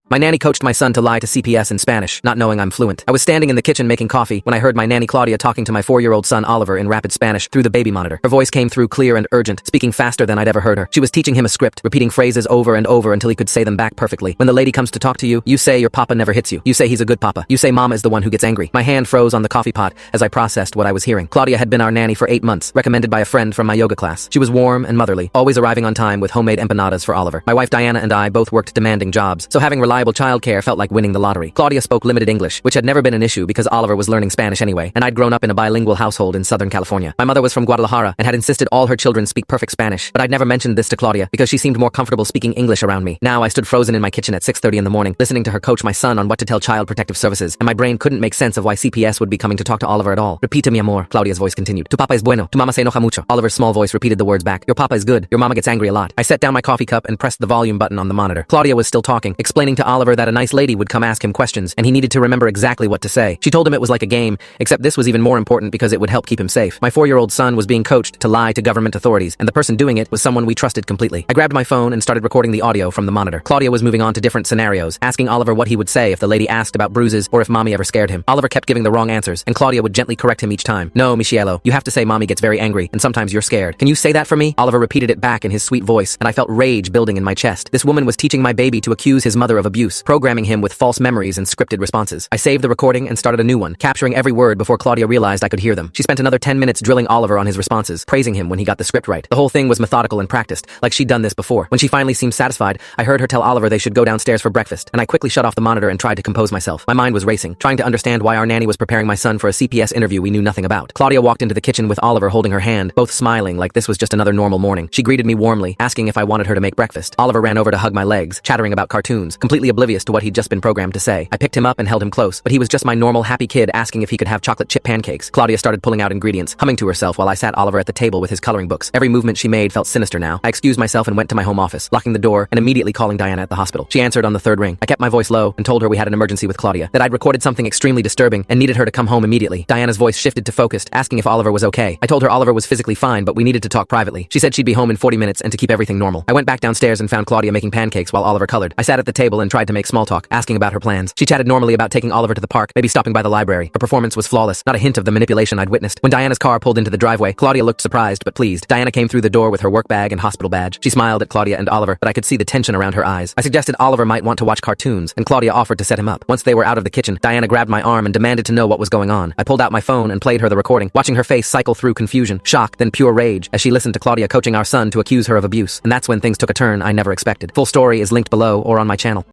My nanny coached my son to lie to CPS in Spanish, not knowing I'm fluent. I was standing in the kitchen making coffee when I heard my nanny Claudia talking to my 4-year-old son Oliver in rapid Spanish through the baby monitor. Her voice came through clear and urgent, speaking faster than I'd ever heard her. She was teaching him a script, repeating phrases over and over until he could say them back perfectly. When the lady comes to talk to you, you say your papa never hits you. You say he's a good papa. You say mama is the one who gets angry. My hand froze on the coffee pot as I processed what I was hearing. Claudia had been our nanny for 8 months, recommended by a friend from my yoga class. She was warm and motherly, always arriving on time with homemade empanadas for Oliver. My wife Diana and I both worked demanding jobs, so having reliable childcare felt like winning the lottery. Claudia spoke limited English, which had never been an issue because Oliver was learning Spanish anyway, and I'd grown up in a bilingual household in Southern California. My mother was from Guadalajara and had insisted all her children speak perfect Spanish, but I'd never mentioned this to Claudia because she seemed more comfortable speaking English around me. Now I stood frozen in my kitchen at 6:30 in the morning, listening to her coach my son on what to tell Child Protective Services, and my brain couldn't make sense of why CPS would be coming to talk to Oliver at all. Repita mi amor, Claudia's voice continued. Tu papa es bueno, tu mama se enoja mucho. Oliver's small voice repeated the words back. Your papa is good, your mama gets angry a lot. I set down my coffee cup and pressed the volume button on the monitor. Claudia was still talking, explaining to Oliver that a nice lady would come ask him questions, and he needed to remember exactly what to say. She told him it was like a game, except this was even more important because it would help keep him safe. My 4-year-old son was being coached to lie to government authorities, and the person doing it was someone we trusted completely. I grabbed my phone and started recording the audio from the monitor. Claudia was moving on to different scenarios, asking Oliver what he would say if the lady asked about bruises or if mommy ever scared him. Oliver kept giving the wrong answers, and Claudia would gently correct him each time. No, Michielo, you have to say mommy gets very angry, and sometimes you're scared. Can you say that for me? Oliver repeated it back in his sweet voice, and I felt rage building in my chest. This woman was teaching my baby to accuse his mother of abuse, programming him with false memories and scripted responses. I saved the recording and started a new one, capturing every word before Claudia realized I could hear them. She spent another 10 minutes drilling Oliver on his responses, praising him when he got the script right. The whole thing was methodical and practiced, like she'd done this before. When she finally seemed satisfied, I heard her tell Oliver they should go downstairs for breakfast, and I quickly shut off the monitor and tried to compose myself. My mind was racing, trying to understand why our nanny was preparing my son for a CPS interview we knew nothing about. Claudia walked into the kitchen with Oliver holding her hand, both smiling like this was just another normal morning. She greeted me warmly, asking if I wanted her to make breakfast. Oliver ran over to hug my legs, chattering about cartoons, completely oblivious to what he'd just been programmed to say. I picked him up and held him close, but he was just my normal happy kid asking if he could have chocolate chip pancakes. Claudia started pulling out ingredients, humming to herself while I sat Oliver at the table with his coloring books. Every movement she made felt sinister now. I excused myself and went to my home office, locking the door and immediately calling Diana at the hospital. She answered on the 3rd ring. I kept my voice low and told her we had an emergency with Claudia, that I'd recorded something extremely disturbing and needed her to come home immediately. Diana's voice shifted to focused, asking if Oliver was okay. I told her Oliver was physically fine, but we needed to talk privately. She said she'd be home in 40 minutes and to keep everything normal. I went back downstairs and found Claudia making pancakes while Oliver colored. I sat at the table and tried to make small talk, asking about her plans. She chatted normally about taking Oliver to the park, maybe stopping by the library. Her performance was flawless, not a hint of the manipulation I'd witnessed. When Diana's car pulled into the driveway, Claudia looked surprised but pleased. Diana came through the door with her work bag and hospital badge. She smiled at Claudia and Oliver, but I could see the tension around her eyes. I suggested Oliver might want to watch cartoons, and Claudia offered to set him up. Once they were out of the kitchen, Diana grabbed my arm and demanded to know what was going on. I pulled out my phone and played her the recording, watching her face cycle through confusion, shock, then pure rage as she listened to Claudia coaching our son to accuse her of abuse. And that's when things took a turn I never expected. Full story is linked below or on my channel.